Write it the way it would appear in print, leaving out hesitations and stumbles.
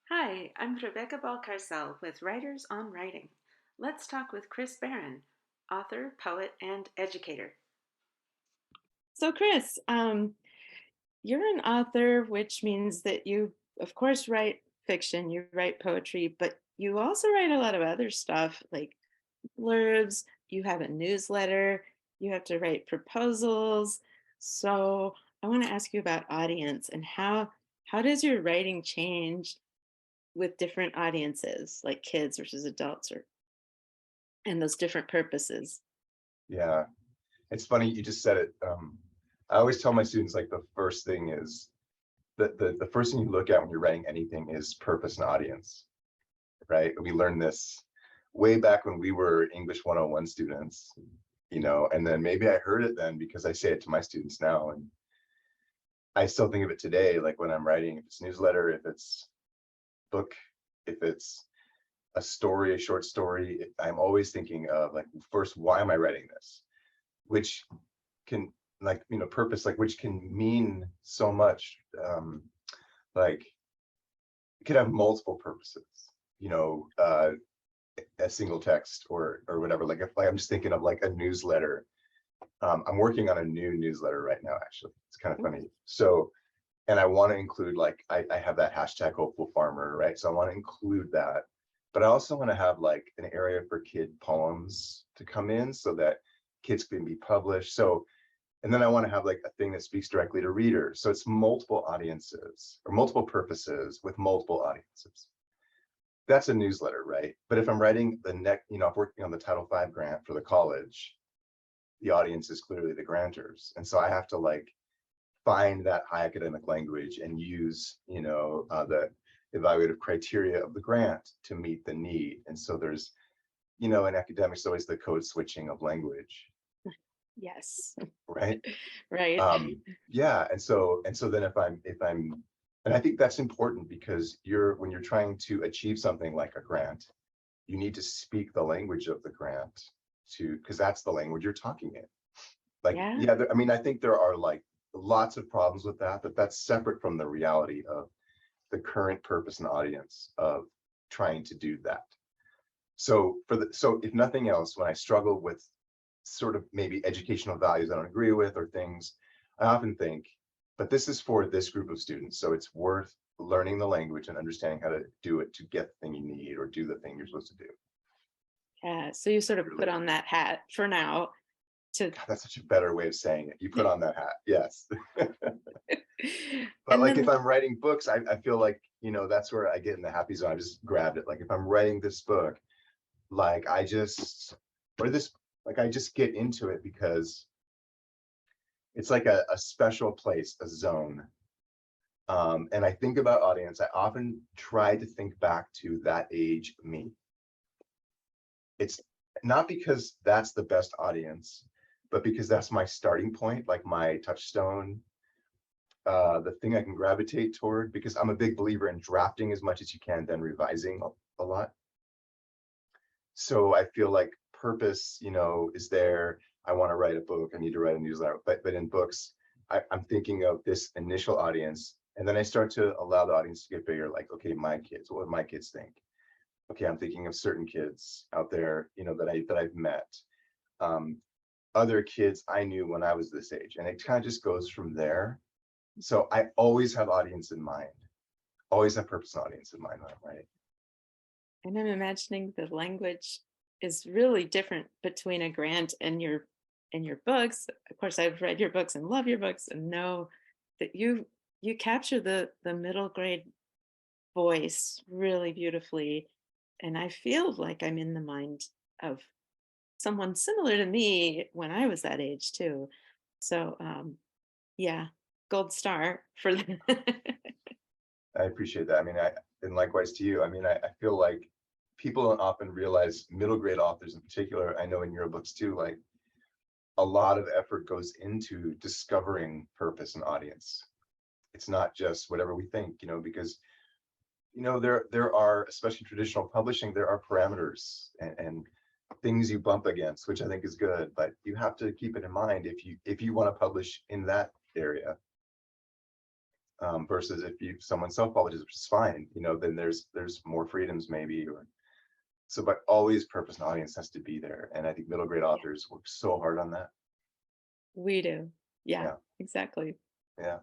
Hi, I'm Rebecca Balcárcel with Writers on Writing. Let's talk with Chris Barron, author, poet, and educator. So, Chris, you're an author, which means that you, of course, write fiction, you write poetry, but you also write a lot of other stuff like blurbs, you have a newsletter, you have to write proposals. So, I want to ask you about audience and how does your writing change with different audiences, like kids versus adults, or and those different purposes. Yeah, it's funny you just said it. I always tell my students like the first thing is the first thing you look at when you're writing anything is purpose and audience, right? We learned this way back when we were English 101 students, and then maybe I heard it then because I say it to my students now, and I still think of it today, like when I'm writing, if it's newsletter, if it's book, if it's a story, a short story, I'm always thinking of like, first, why am I writing this? Which can like purpose, like which can mean so much. Like it could have multiple purposes, you know uh a single text or whatever. Like if like, I'm just thinking of like a newsletter. I'm working on a new newsletter right now, actually. It's kind of funny. So, and I want to include, like, I have that hashtag hopeful farmer, right? So I want to include that, but I also want to have like an area for kid poems to come in so that kids can be published. So, and then I want to have like a thing that speaks directly to readers. So it's multiple audiences or multiple purposes with multiple audiences. That's a newsletter, right? But if I'm writing the next, I'm working on the Title V grant for the college, the audience is clearly the grantors. And so I have to like find that high academic language and use, the evaluative criteria of the grant to meet the need. And so there's, in academics, always the code switching of language, Yes. right? Right. Yeah, and so then if I'm and I think that's important because when you're trying to achieve something like a grant, you need to speak the language of the grant to because that's the language you're talking in. Like, Yeah. yeah, I mean, I think there are like lots of problems with that, but that's separate from the reality of the current purpose and audience of trying to do that. So if nothing else, when I struggle with sort of maybe educational values I don't agree with or things, I often think, but this is for this group of students. So it's worth learning the language and understanding how to do it to get the thing you need or do the thing you're supposed to do. Yeah. So you sort of Really, put on that hat for now to God, that's such a better way of saying it. You put on that hat. Yes. But and like if then I'm writing books, I feel like, that's where I get in the happy zone. I just grabbed it. Like if I'm writing this book, like I just, or this, like I just get into it because it's like a special place, a zone. And I think about audience. I often try to think back to that age me. It's not because that's the best audience, but because that's my starting point, like my touchstone, the thing I can gravitate toward, because I'm a big believer in drafting as much as you can, then revising a lot. So I feel like purpose, is there. I want to write a book. I need to write a newsletter. But in books, I'm thinking of this initial audience, and then I start to allow the audience to get bigger. Like, okay, my kids. What would my kids think? Okay, I'm thinking of certain kids out there, that I've met. Um, Other kids I knew when I was this age, and it kind of just goes from there. So I always have audience in mind. Always have purpose and audience in mind when I'm writing. and I'm imagining the language is really different between a grant and your books. Of course, I've read your books and love your books and know that you capture the middle grade voice really beautifully. And I feel like I'm in the mind of someone similar to me when I was that age too. So yeah, gold star for that. I appreciate that. I mean, and likewise to you. I mean, I feel like people don't often realize, middle grade authors in particular, I know in your books too, like a lot of effort goes into discovering purpose and audience. It's not just whatever we think, because there are, especially traditional publishing, there are parameters and things you bump against, which I think is good, but you have to keep it in mind if you want to publish in that area. versus if you someone self-publishes, which is fine, then there's more freedoms maybe, or so, but always purpose and audience has to be there. And I think middle grade Yeah, authors work so hard on that. we do. Yeah, Yeah, exactly. yeah.